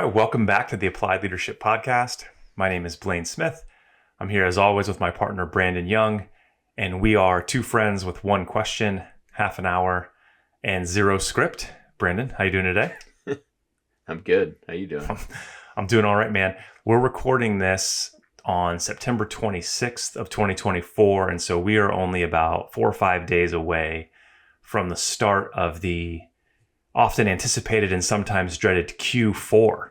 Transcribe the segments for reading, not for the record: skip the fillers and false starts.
welcome back to the Applied Leadership Podcast. My name is Blaine Smith. I'm here as always with my partner Brandon Young, and we are two friends with one question, half an hour, and zero script. Brandon, how you doing today? I'm good. How you doing? I'm doing all right, man. We're recording this on September 26th of 2024, and so we are only about 4 or 5 days away from the start of the often anticipated and sometimes dreaded Q4.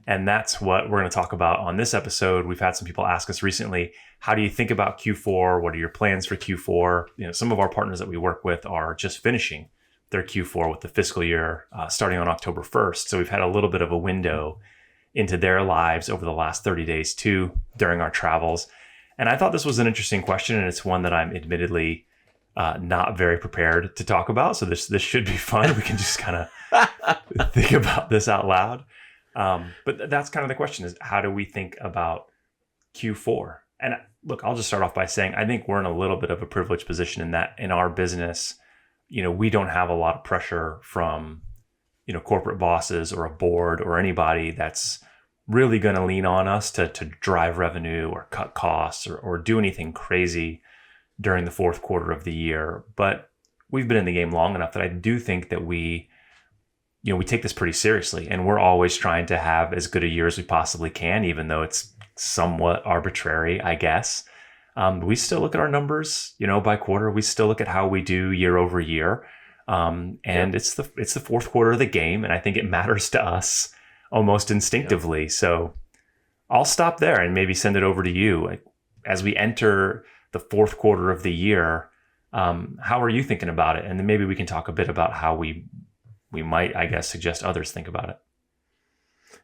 And that's what we're going to talk about on this episode. We've had some people ask us recently, how do you think about Q4? What are your plans for Q4? Some of our partners that we work with are just finishing their Q4 with the fiscal year starting on October 1st. So we've had a little bit of a window into their lives over the last 30 days too, during our travels. And I thought this was an interesting question, and it's one that I'm admittedly not very prepared to talk about. So this should be fun. We can just kind of think about this out loud. But that's kind of the question, is how do we think about Q4? And look, I'll just start off by saying, I think we're in a little bit of a privileged position in that in our business, we don't have a lot of pressure from, corporate bosses or a board or anybody that's really going to lean on us to drive revenue or cut costs or do anything crazy during the fourth quarter of the year. But we've been in the game long enough that I do think that we take this pretty seriously, and we're always trying to have as good a year as we possibly can, even though it's somewhat arbitrary, I guess. We still look at our numbers, by quarter. We still look at how we do year over year. It's the fourth quarter of the game, and I think it matters to us almost instinctively. Yeah. So I'll stop there and maybe send it over to you. As we enter the fourth quarter of the year, how are you thinking about it? And then maybe we can talk a bit about how we might, I guess, suggest others think about it.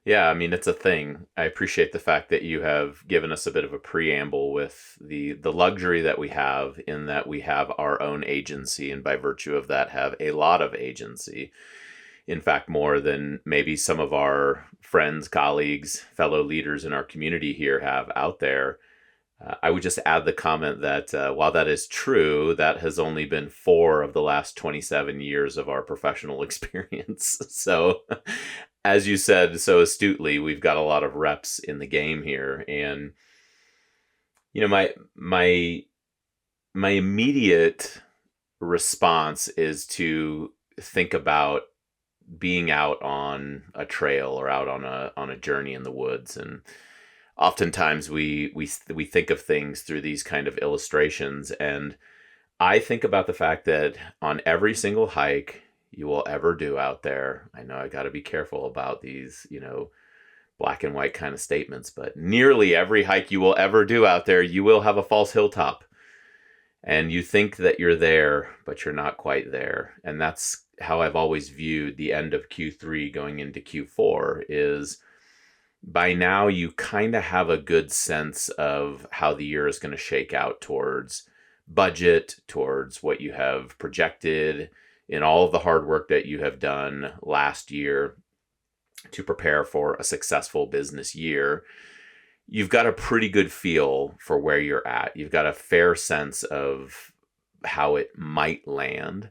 Yeah, I mean, it's a thing. I appreciate the fact that you have given us a bit of a preamble with the luxury that we have in that we have our own agency, and by virtue of that have a lot of agency. In fact, more than maybe some of our friends, colleagues, fellow leaders in our community here have out there. I would just add the comment that while that is true, that has only been 4 of the last 27 years of our professional experience. So as you said so astutely, we've got a lot of reps in the game here. And, my immediate response is to think about being out on a trail or out on a journey in the woods. And oftentimes we think of things through these kind of illustrations. And I think about the fact that on every single hike you will ever do out there, I know I got to be careful about these, black and white kind of statements, but nearly every hike you will ever do out there, you will have a false hilltop. And you think that you're there, but you're not quite there. And that's how I've always viewed the end of Q3 going into Q4 is by now you kind of have a good sense of how the year is going to shake out towards budget, towards what you have projected in all of the hard work that you have done last year to prepare for a successful business year. You've got a pretty good feel for where you're at. You've got a fair sense of how it might land.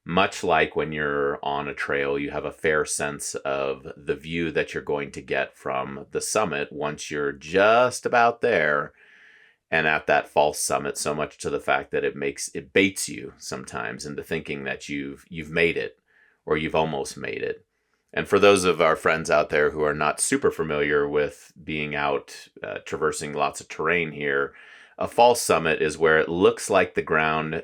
Much like when you're on a trail, you have a fair sense of the view that you're going to get from the summit once you're just about there and at that false summit, so much to the fact that it baits you sometimes into thinking that you've made it or you've almost made it. And for those of our friends out there who are not super familiar with being out traversing lots of terrain here, a false summit is where it looks like the ground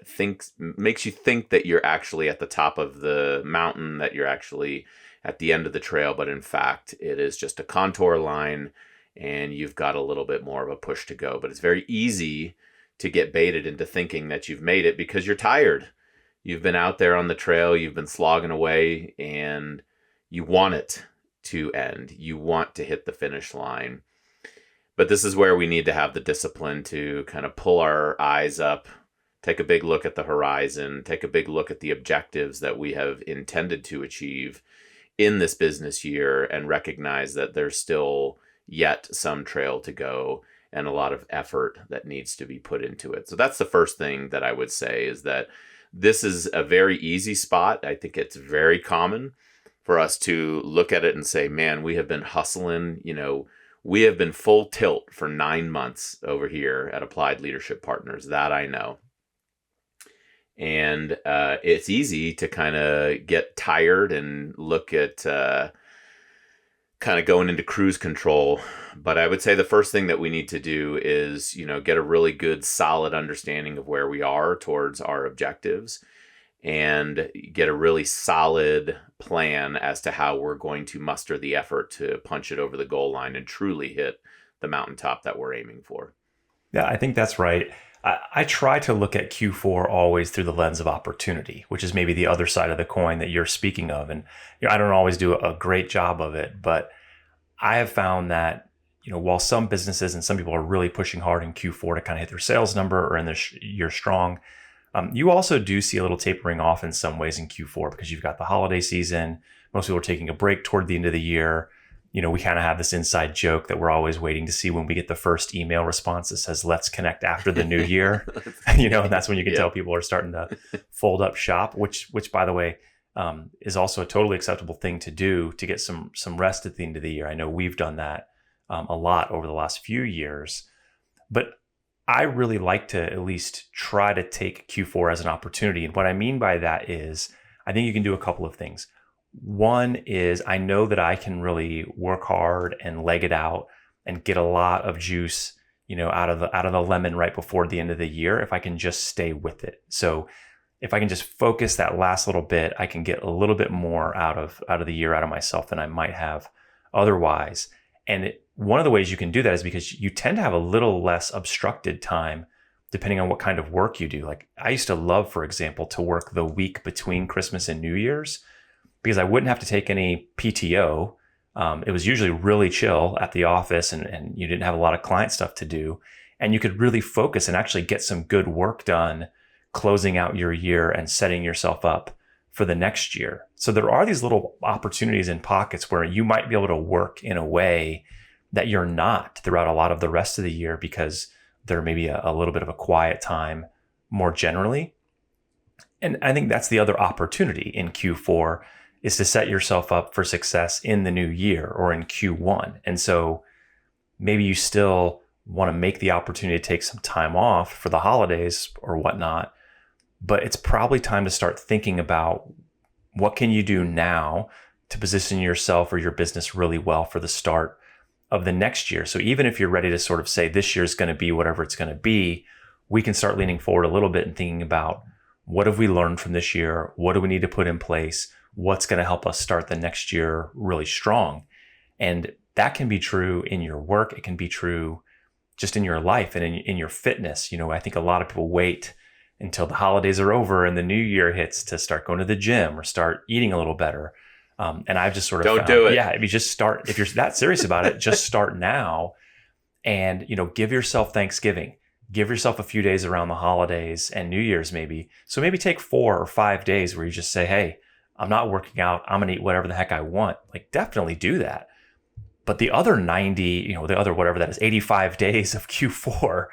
makes you think that you're actually at the top of the mountain, that you're actually at the end of the trail, but in fact, it is just a contour line and you've got a little bit more of a push to go. But it's very easy to get baited into thinking that you've made it because you're tired. You've been out there on the trail, you've been slogging away, and you want it to end. You want to hit the finish line. But this is where we need to have the discipline to kind of pull our eyes up, take a big look at the horizon, take a big look at the objectives that we have intended to achieve in this business year, and recognize that there's still yet some trail to go and a lot of effort that needs to be put into it. So that's the first thing that I would say, is that this is a very easy spot. I think it's very common for us to look at it and say, man, we have been hustling, we have been full tilt for 9 months over here at Applied Leadership Partners. That I know. And it's easy to kind of get tired and look at kind of going into cruise control. But I would say the first thing that we need to do is, get a really good, solid understanding of where we are towards our objectives, and get a really solid plan as to how we're going to muster the effort to punch it over the goal line and truly hit the mountaintop that we're aiming for. Yeah, I think that's right. I try to look at Q4 always through the lens of opportunity, which is maybe the other side of the coin that you're speaking of. And I don't always do a great job of it, but I have found that, while some businesses and some people are really pushing hard in Q4 to kind of hit their sales number or in the year strong, you also do see a little tapering off in some ways in Q4 because you've got the holiday season. Most people are taking a break toward the end of the year. We kind of have this inside joke that we're always waiting to see when we get the first email response that says, let's connect after the new year. And that's when you can tell people are starting to fold up shop, which by the way, is also a totally acceptable thing to do to get some rest at the end of the year. I know we've done that a lot over the last few years, but I really like to at least try to take Q4 as an opportunity. And what I mean by that is I think you can do a couple of things. One is I know that I can really work hard and leg it out and get a lot of juice, out of the lemon right before the end of the year if I can just stay with it. So if I can just focus that last little bit, I can get a little bit more out of the year out of myself than I might have otherwise. And one of the ways you can do that is because you tend to have a little less obstructed time depending on what kind of work you do. Like I used to love, for example, to work the week between Christmas and New Year's, because I wouldn't have to take any PTO. It was usually really chill at the office and you didn't have a lot of client stuff to do. And you could really focus and actually get some good work done, closing out your year and setting yourself up for the next year. So there are these little opportunities in pockets where you might be able to work in a way that you're not throughout a lot of the rest of the year because there may be a little bit of a quiet time more generally. And I think that's the other opportunity in Q4 is to set yourself up for success in the new year or in Q1. And so maybe you still want to make the opportunity to take some time off for the holidays or whatnot, but it's probably time to start thinking about what can you do now to position yourself or your business really well for the start of the next year. So even if you're ready to sort of say this year is going to be whatever it's going to be, we can start leaning forward a little bit and thinking about what have we learned from this year? What do we need to put in place? What's going to help us start the next year really strong? And that can be true in your work. It can be true just in your life and in your fitness. I think a lot of people wait until the holidays are over and the new year hits to start going to the gym or start eating a little better. And I've just sort of don't do it. Yeah, if you're that serious about it, just start now and, give yourself Thanksgiving. Give yourself a few days around the holidays and New Year's maybe. So maybe take 4 or 5 days where you just say, hey, I'm not working out. I'm going to eat whatever the heck I want. Like definitely do that. But the other 90, the other whatever that is, 85 days of Q4,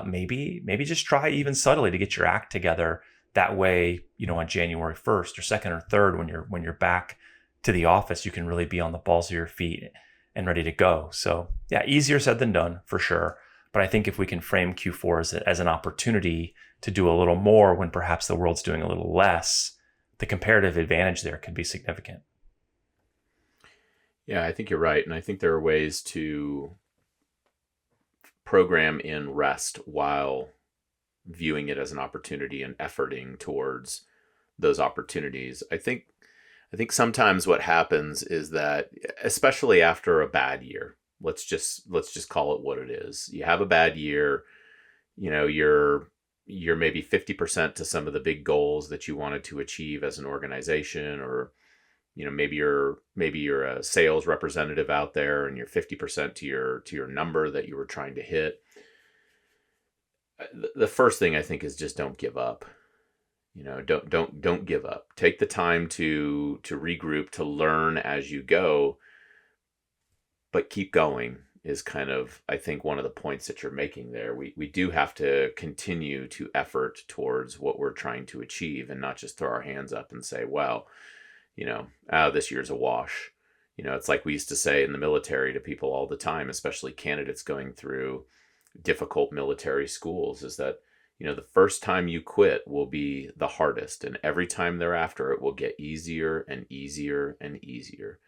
maybe just try even subtly to get your act together. That way, on January 1st or 2nd or 3rd, when you're back to the office, you can really be on the balls of your feet and ready to go. So yeah, easier said than done for sure. But I think if we can frame Q4 as an opportunity to do a little more when perhaps the world's doing a little less, the comparative advantage there could be significant. Yeah, I think you're right. And I think there are ways to program in rest while viewing it as an opportunity and efforting towards those opportunities. I think sometimes what happens is that, especially after a bad year, let's just call it what it is. You have a bad year, you're maybe 50% to some of the big goals that you wanted to achieve as an organization, or maybe you're a sales representative out there and you're 50% to your number that you were trying to hit. The first thing I think is just don't give up. Don't give up. Take the time to regroup, to learn as you go, but keep going is kind of, I think, one of the points that you're making there. We do have to continue to effort towards what we're trying to achieve and not just throw our hands up and say, well, this year's a wash. It's like we used to say in the military to people all the time, especially candidates going through difficult military schools, is that, the first time you quit will be the hardest, and every time thereafter it will get easier and easier and easier.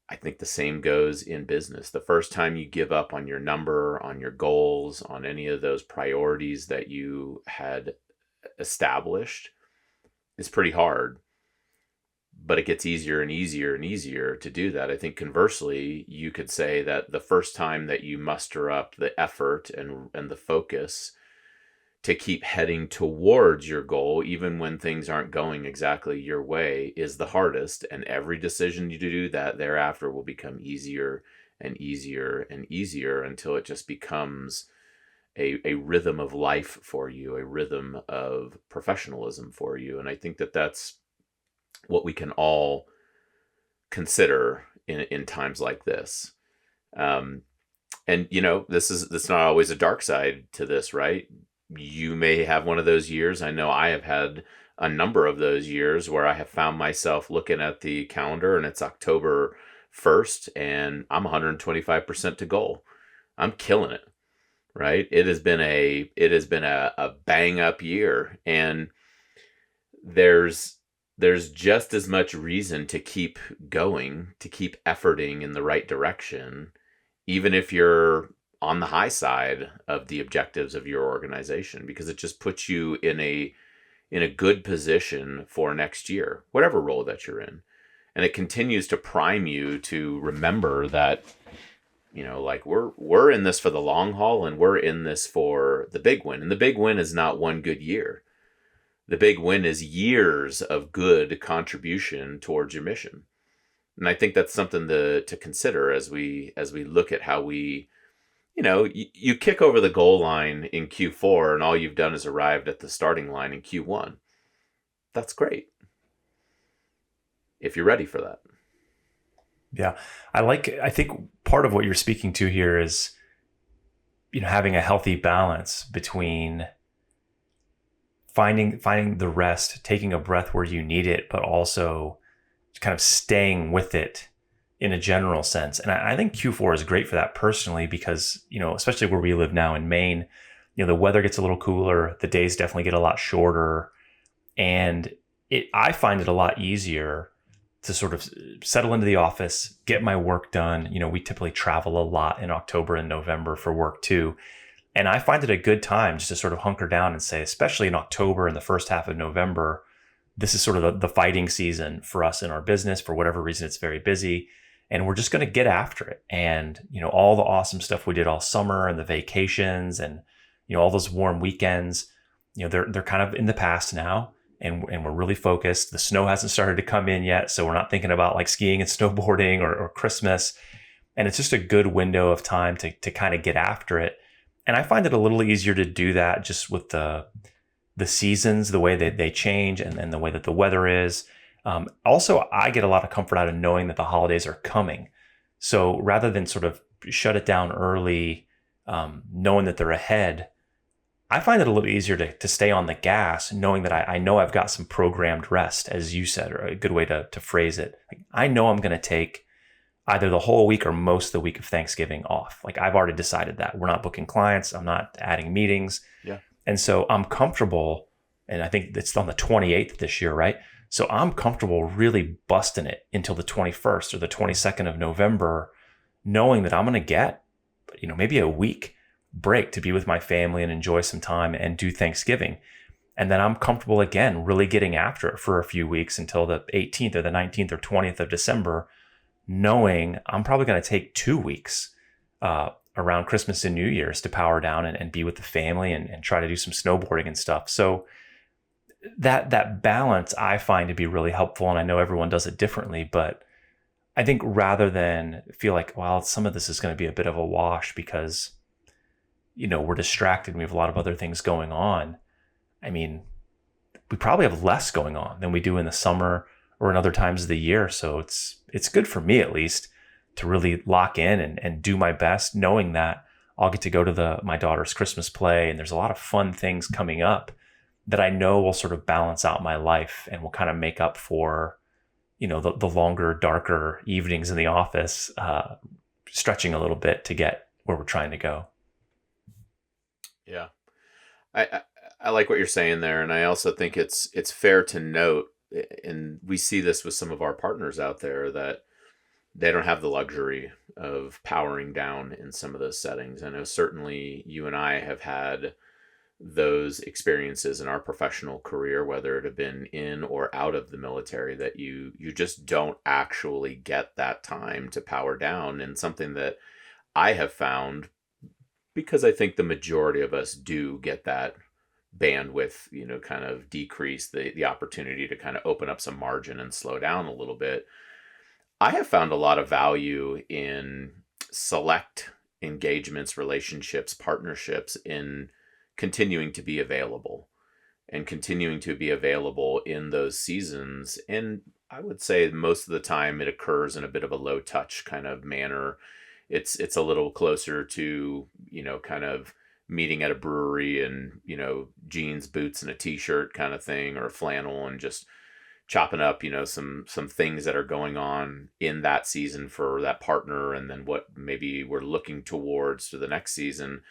I think the same goes in business. The first time you give up on your number, on your goals, on any of those priorities that you had established is pretty hard, but it gets easier and easier and easier to do that. I think conversely, you could say that the first time that you muster up the effort and the focus to keep heading towards your goal, even when things aren't going exactly your way, is the hardest. And every decision you do that thereafter will become easier and easier and easier until it just becomes a rhythm of life for you, a rhythm of professionalism for you. And I think that that's what we can all consider in times like this. And this is not always a dark side to this, right? You may have one of those years. I know I have had a number of those years where I have found myself looking at the calendar and it's October 1st and I'm 125% to goal. I'm killing it, right? It has been a bang up year, and there's just as much reason to keep going, to keep efforting in the right direction, even if you're on the high side of the objectives of your organization, because it just puts you in a good position for next year, whatever role that you're in. And it continues to prime you to remember that, like we're in this for the long haul, and we're in this for the big win. And the big win is not one good year. The big win is years of good contribution towards your mission. And I think that's something to consider as we look at how we, you kick over the goal line in Q4 and all you've done is arrived at the starting line in Q1. That's great, if you're ready for that. Yeah. I think part of what you're speaking to here is, having a healthy balance between finding the rest, taking a breath where you need it, but also kind of staying with it in a general sense. And I think Q4 is great for that personally, because, especially where we live now in Maine, the weather gets a little cooler. The days definitely get a lot shorter. And I find it a lot easier to sort of settle into the office, get my work done. We typically travel a lot in October and November for work too. And I find it a good time just to sort of hunker down and say, especially in October and the first half of November, this is sort of the fighting season for us in our business. For whatever reason, it's very busy. And we're just going to get after it. And, all the awesome stuff we did all summer and the vacations and, all those warm weekends, they're kind of in the past now. And we're really focused. The snow hasn't started to come in yet. So we're not thinking about like skiing and snowboarding or Christmas. And it's just a good window of time to kind of get after it. And I find it a little easier to do that just with the seasons, the way that they change and the way that the weather is. Also, I get a lot of comfort out of knowing that the holidays are coming. So rather than sort of shut it down early, knowing that they're ahead, I find it a little easier to stay on the gas, knowing that I know I've got some programmed rest, as you said, or a good way to phrase it. Like, I know I'm going to take either the whole week or most of the week of Thanksgiving off. Like, I've already decided that. We're not booking clients. I'm not adding meetings. Yeah. And so I'm comfortable, and I think it's on the 28th this year, right? So I'm comfortable really busting it until the 21st or the 22nd of November, knowing that I'm going to get, maybe a week break to be with my family and enjoy some time and do Thanksgiving. And then I'm comfortable again, really getting after it for a few weeks until the 18th or the 19th or 20th of December, knowing I'm probably going to take 2 weeks around Christmas and New Year's to power down and be with the family and try to do some snowboarding and stuff. So that balance I find to be really helpful. And I know everyone does it differently, but I think rather than feel like, well, some of this is going to be a bit of a wash because, we're distracted and we have a lot of other things going on. I mean, we probably have less going on than we do in the summer or in other times of the year. So it's good for me, at least, to really lock in and do my best, knowing that I'll get to go to my daughter's Christmas play. And there's a lot of fun things coming up that I know will sort of balance out my life and will kind of make up for the longer, darker evenings in the office, stretching a little bit to get where we're trying to go. Yeah. I, I like what you're saying there, and I also think it's fair to note, and we see this with some of our partners out there, that they don't have the luxury of powering down in some of those settings. I know certainly you and I have had those experiences in our professional career, whether it have been in or out of the military, that you just don't actually get that time to power down. And something that I have found, because I think the majority of us do get that bandwidth, kind of decrease the opportunity to kind of open up some margin and slow down a little bit. I have found a lot of value in select engagements, relationships, partnerships, in continuing to be available and continuing to be available in those seasons. And I would say most of the time it occurs in a bit of a low touch kind of manner. It's a little closer to, kind of meeting at a brewery and, jeans, boots, and a t-shirt kind of thing, or flannel, and just chopping up, some things that are going on in that season for that partner, and then what maybe we're looking towards to the next season.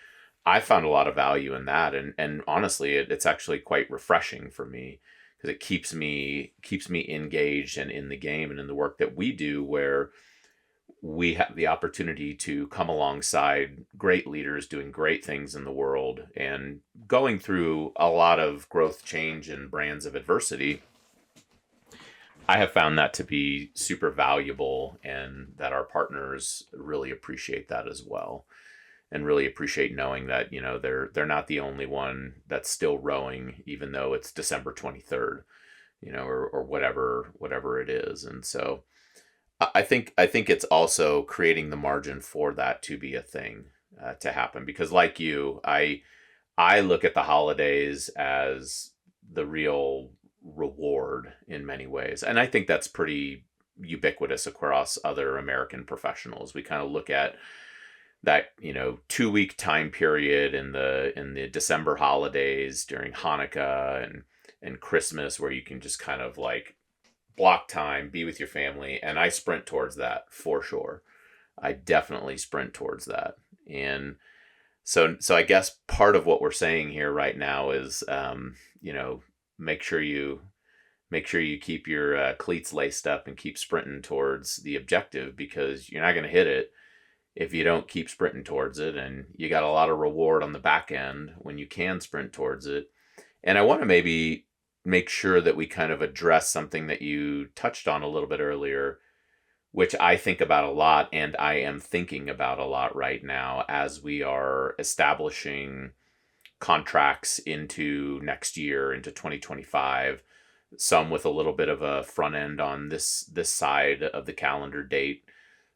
I found a lot of value in that, and honestly, it's actually quite refreshing for me, because it keeps me engaged and in the game and in the work that we do, where we have the opportunity to come alongside great leaders doing great things in the world and going through a lot of growth, change, and brands of adversity. I have found that to be super valuable, and that our partners really appreciate that as well, and really appreciate knowing that, they're not the only one that's still rowing, even though it's December 23rd, or whatever it is. And so I think it's also creating the margin for that to be a thing, to happen, because like you, I look at the holidays as the real reward in many ways. And I think that's pretty ubiquitous across other American professionals. We kind of look at that, 2 week time period in the December holidays during Hanukkah and Christmas, where you can just kind of like block time, be with your family. And I sprint towards that for sure. I definitely sprint towards that. And so I guess part of what we're saying here right now is, make sure you keep your cleats laced up and keep sprinting towards the objective, because you're not going to hit it if you don't keep sprinting towards it. And you got a lot of reward on the back end when you can sprint towards it. And I want to maybe make sure that we kind of address something that you touched on a little bit earlier, which I think about a lot, and I am thinking about a lot right now as we are establishing contracts into next year, into 2025, some with a little bit of a front end on this side of the calendar date.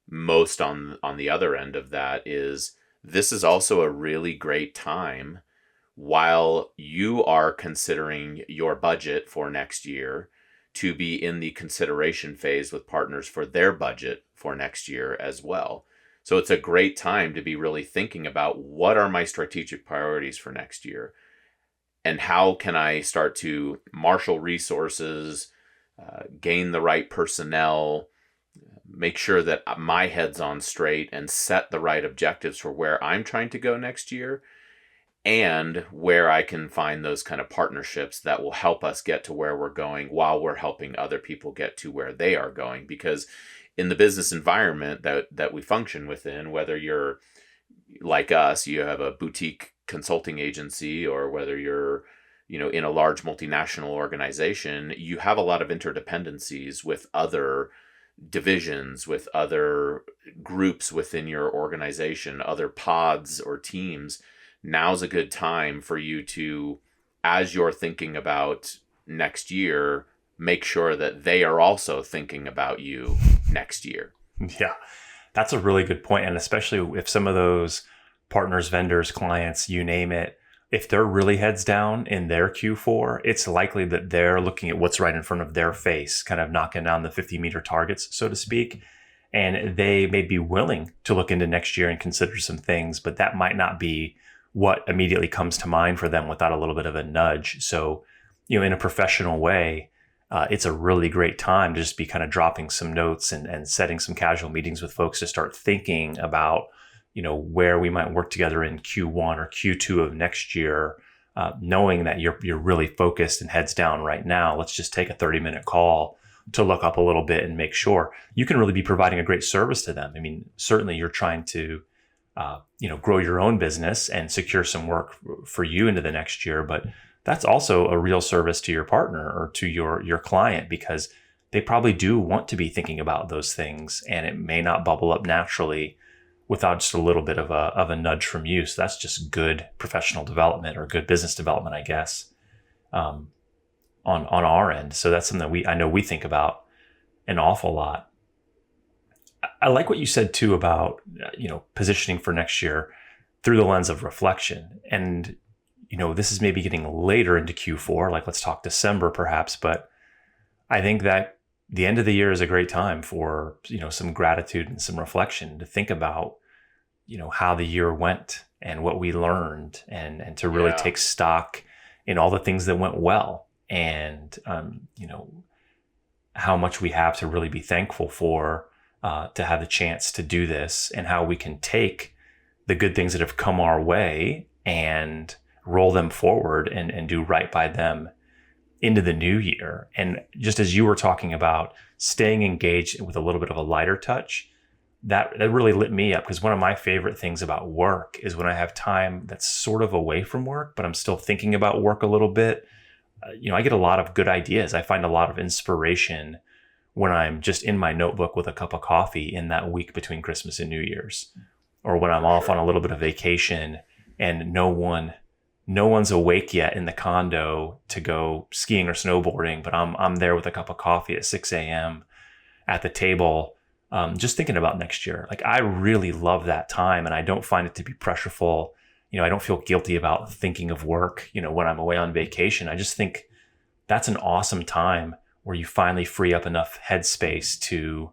Most on the other end of that is, this is also a really great time, while you are considering your budget for next year, to be in the consideration phase with partners for their budget for next year as well. So it's a great time to be really thinking about, what are my strategic priorities for next year? And how can I start to marshal resources, gain the right personnel, make sure that my head's on straight, and set the right objectives for where I'm trying to go next year, and where I can find those kind of partnerships that will help us get to where we're going, while we're helping other people get to where they are going. Because in the business environment that we function within, whether you're like us, you have a boutique consulting agency, or whether you're, in a large multinational organization, you have a lot of interdependencies with other divisions, with other groups within your organization, other pods or teams. Now's a good time for you to, as you're thinking about next year, make sure that they are also thinking about you next year. Yeah, that's a really good point. And especially if some of those partners, vendors, clients, you name it, if they're really heads down in their Q4, it's likely that they're looking at what's right in front of their face, kind of knocking down the 50-meter targets, so to speak. And they may be willing to look into next year and consider some things, but that might not be what immediately comes to mind for them without a little bit of a nudge. So, in a professional way, it's a really great time to just be kind of dropping some notes and setting some casual meetings with folks to start thinking about, where we might work together in Q1 or Q2 of next year, knowing that you're really focused and heads down right now. Let's just take a 30-minute call to look up a little bit and make sure you can really be providing a great service to them. I mean, certainly you're trying to, grow your own business and secure some work for you into the next year, but that's also a real service to your partner or to your client, because they probably do want to be thinking about those things, and it may not bubble up naturally without just a little bit of a nudge from you. So that's just good professional development or good business development, I guess, on our end. So that's something that I know we think about an awful lot. I like what you said too about, positioning for next year through the lens of reflection. And, this is maybe getting later into Q4, like let's talk December perhaps, but I think that the end of the year is a great time for, some gratitude and some reflection to think about, how the year went and what we learned, and to really take stock in all the things that went well, and, how much we have to really be thankful for, to have the chance to do this, and how we can take the good things that have come our way and roll them forward and do right by them into the new year. And just as you were talking about staying engaged with a little bit of a lighter touch, that really lit me up, because one of my favorite things about work is when I have time that's sort of away from work, but I'm still thinking about work a little bit. I get a lot of good ideas. I find a lot of inspiration when I'm just in my notebook with a cup of coffee in that week between Christmas and New Year's, or when I'm off on a little bit of vacation and no one's awake yet in the condo to go skiing or snowboarding, but I'm there with a cup of coffee at 6 a.m. at the table, just thinking about next year. Like, I really love that time, and I don't find it to be pressureful. I don't feel guilty about thinking of work, when I'm away on vacation. I just think that's an awesome time where you finally free up enough headspace to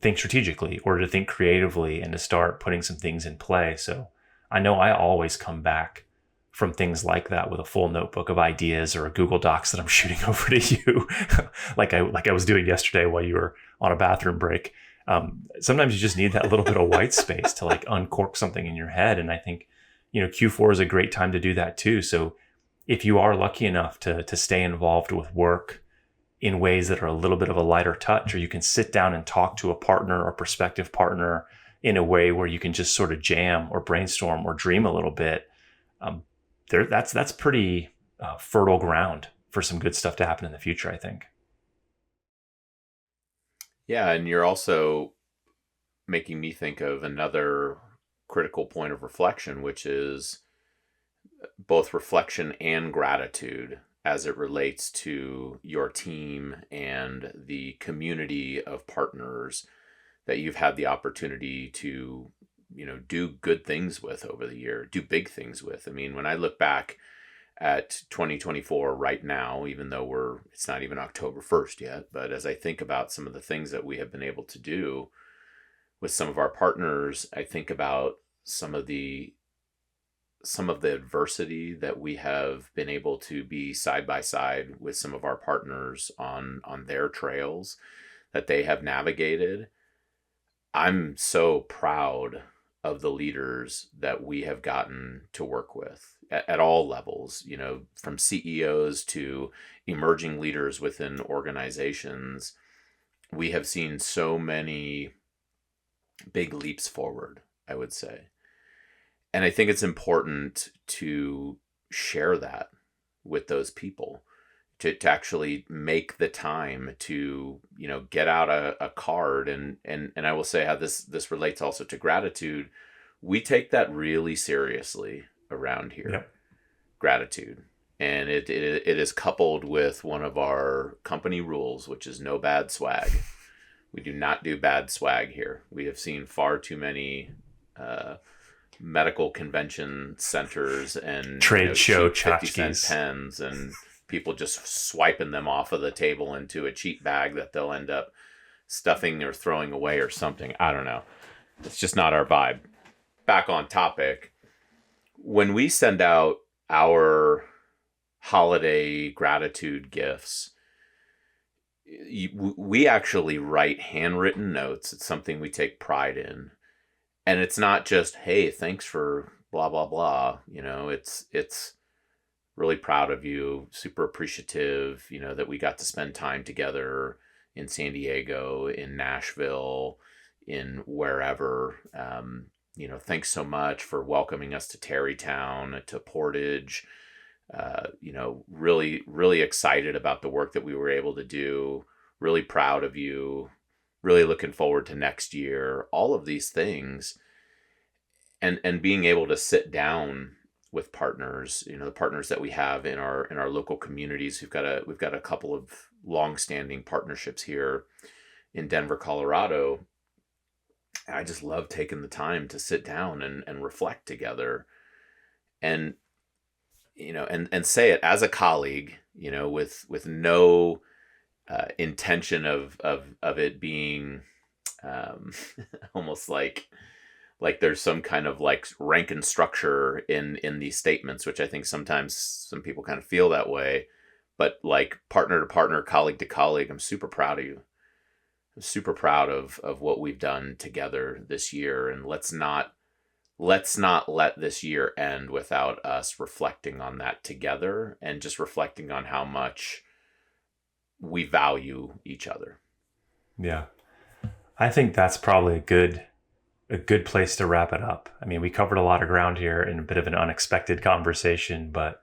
think strategically or to think creatively and to start putting some things in play. So I know I always come back from things like that with a full notebook of ideas or a Google Docs that I'm shooting over to you, like I was doing yesterday while you were on a bathroom break. Sometimes you just need that little bit of white space to like uncork something in your head. And I think, Q4 is a great time to do that too. So if you are lucky enough to stay involved with work in ways that are a little bit of a lighter touch, or you can sit down and talk to a partner or prospective partner in a way where you can just sort of jam or brainstorm or dream a little bit, that's pretty fertile ground for some good stuff to happen in the future, I think. Yeah, and you're also making me think of another critical point of reflection, which is both reflection and gratitude as it relates to your team and the community of partners that you've had the opportunity to, do good things with over the year, do big things with. I mean, when I look back at 2024 right now, even though it's not even October 1st yet, but as I think about some of the things that we have been able to do with some of our partners, I think about some of the adversity that we have been able to be side by side with some of our partners on their trails that they have navigated. I'm so proud of the leaders that we have gotten to work with at all levels, from CEOs to emerging leaders within organizations. We have seen so many big leaps forward, I would say. And I think it's important to share that with those people, to actually make the time to, get out a card. And I will say how this relates also to gratitude. We take that really seriously around here. Yep. Gratitude. And it is coupled with one of our company rules, which is no bad swag. We do not do bad swag here. We have seen far too many medical convention centers and trade show 50-cent pens and people just swiping them off of the table into a cheap bag that they'll end up stuffing or throwing away or something. I don't know. It's just not our vibe. Back on topic. When we send out our holiday gratitude gifts, we actually write handwritten notes. It's something we take pride in. And it's not just, hey, thanks for blah, blah, blah. It's really proud of you, super appreciative, that we got to spend time together in San Diego, in Nashville, in wherever. Thanks so much for welcoming us to Tarrytown, to Portage. Really, really excited about the work that we were able to do. Really proud of you. Really looking forward to next year. All of these things, and being able to sit down with partners, the partners that we have in our local communities. We've got a couple of long-standing partnerships here in Denver, Colorado. And I just love taking the time to sit down and reflect together, and and say it as a colleague, with no intention of it being almost like there's some kind of like rank and structure in these statements, which I think sometimes some people kind of feel that way. But like partner to partner, colleague to colleague, I'm super proud of you. I'm super proud of what we've done together this year, and let's not let this year end without us reflecting on that together, and just reflecting on how much we value each other. Yeah. I think that's probably a good place to wrap it up. I mean, we covered a lot of ground here in a bit of an unexpected conversation, but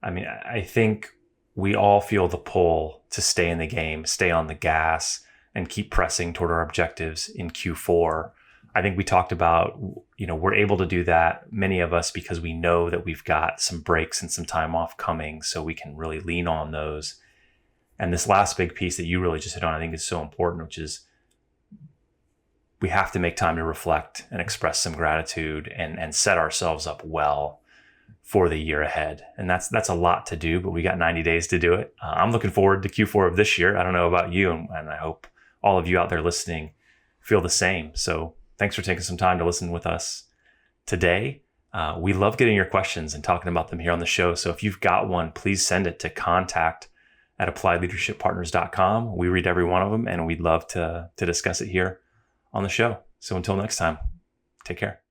I mean, I think we all feel the pull to stay in the game, stay on the gas, and keep pressing toward our objectives in Q4. I think we talked about, we're able to do that, many of us, because we know that we've got some breaks and some time off coming, so we can really lean on those. And this last big piece that you really just hit on, I think is so important, which is we have to make time to reflect and express some gratitude and set ourselves up well for the year ahead. And that's a lot to do, but we got 90 days to do it. I'm looking forward to Q4 of this year. I don't know about you, and I hope all of you out there listening feel the same. So thanks for taking some time to listen with us today. We love getting your questions and talking about them here on the show. So if you've got one, please send it to contact@appliedleadershippartners.com. We read every one of them, and we'd love to discuss it here on the show. So until next time, take care.